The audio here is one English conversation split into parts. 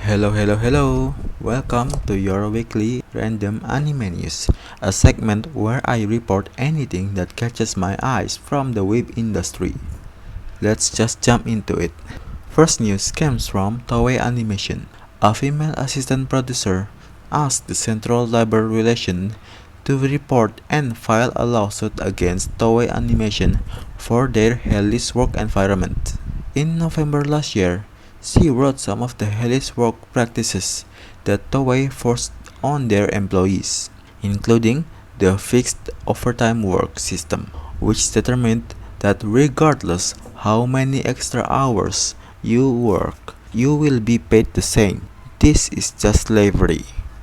Hello. Welcome to your weekly random anime news, a segment where I report anything that catches my eyes from the web industry. Let's just jump into it. First news comes from Toei Animation. A female assistant producer asked the Central Labor Relations to report and file a lawsuit against Toei Animation for their hellish work environment. In November last year, she wrote some of the hellish work practices that Toei forced on their employees, including the fixed overtime work system, which determined that regardless how many extra hours you work, you will be paid the same. This is just slavery.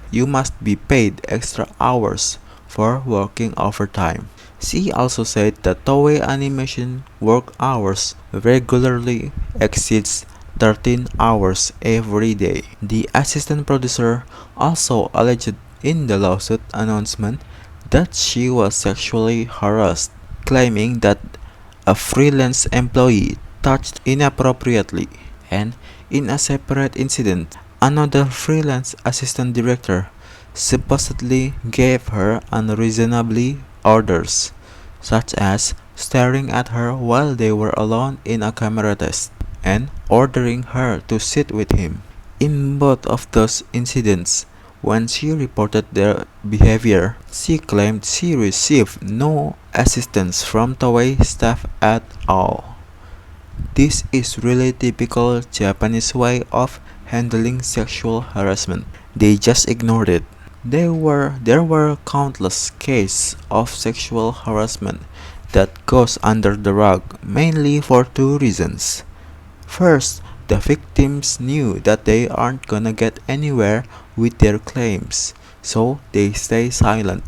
You must be paid extra hours for working overtime. She also said that Toei Animation work hours regularly exceeds 13 hours every day. The assistant producer also alleged in the lawsuit announcement that she was sexually harassed, claiming that a freelance employee touched inappropriately. And in a separate incident, another freelance assistant director supposedly gave her unreasonably orders, such as staring at her while they were alone in a camera test and ordering her to sit with him. In both of those incidents, when she reported their behavior, she claimed she received no assistance from Toei staff at all. This is really typical Japanese way of handling sexual harassment. They just ignored it. There were countless cases of sexual harassment that goes under the rug mainly for two reasons. First, the victims knew that they aren't gonna get anywhere with their claims, so they stay silent,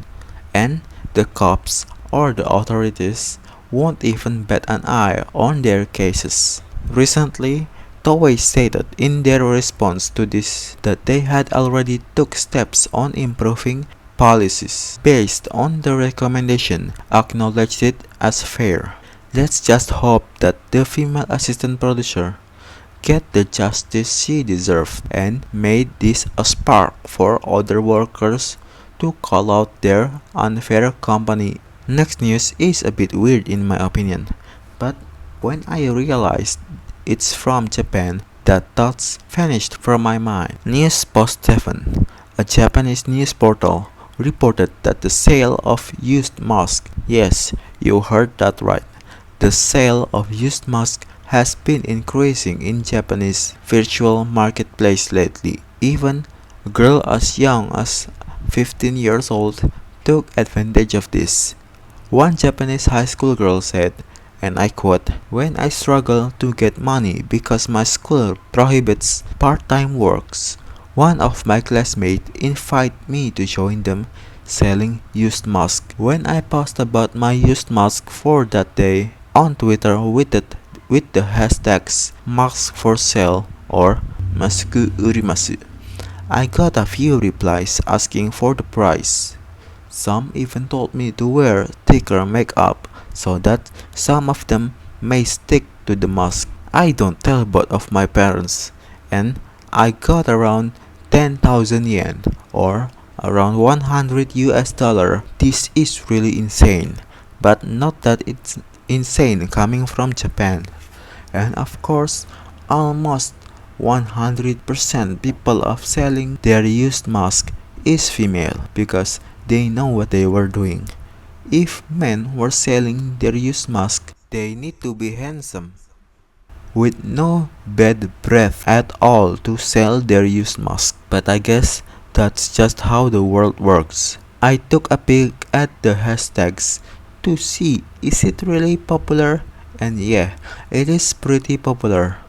and the cops or the authorities won't even bat an eye on their cases. Recently, Toei stated in their response to this that they had already took steps on improving policies based on the recommendation, acknowledged it as fair. Let's just hope that the female assistant producer get the justice she deserved and made this a spark for other workers to call out their unfair company. Next news is a bit weird in my opinion, but when I realized it's from Japan, that thoughts vanished from my mind. News Post 7, a Japanese news portal, reported that the sale of used masks, yes, you heard that right, the sale of used masks has been increasing in Japanese virtual marketplace lately. Even a girl as young as 15 years old took advantage of this. One Japanese high school girl said, and I quote, "When I struggle to get money because my school prohibits part-time works, one of my classmates invited me to join them selling used masks. When I post about my used mask for that day on Twitter with the hashtags mask for sale or masku urimasu, I got a few replies asking for the price. Some even told me to wear thicker makeup so that some of them may stick to the mask. I don't tell both of my parents, and I got around 10,000 yen or around 100 US dollar. This is really insane, but not that it's insane coming from Japan. And of course, almost 100% people of selling their used mask is female because they know what they were doing. If men were selling their used mask, they need to be handsome with no bad breath at all to sell their used mask. But I guess that's just how the world works. I took a peek at the hashtags to see is it really popular, and yeah, it is pretty popular.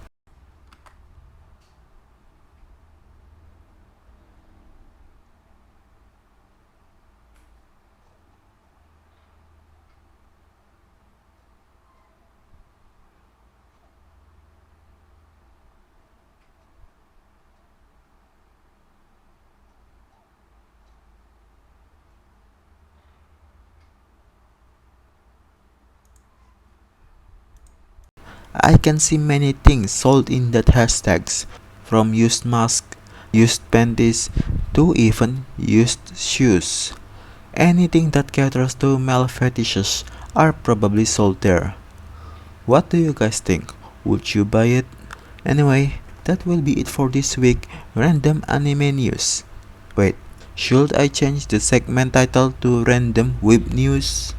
I can see many things sold in that hashtags, from used masks used panties, to even used shoes. Anything that caters to male fetishes are probably sold there. What do you guys think? Would you buy it? Anyway, that will be it for this week Random Anime News. Wait, should I change the segment title to Random Web News?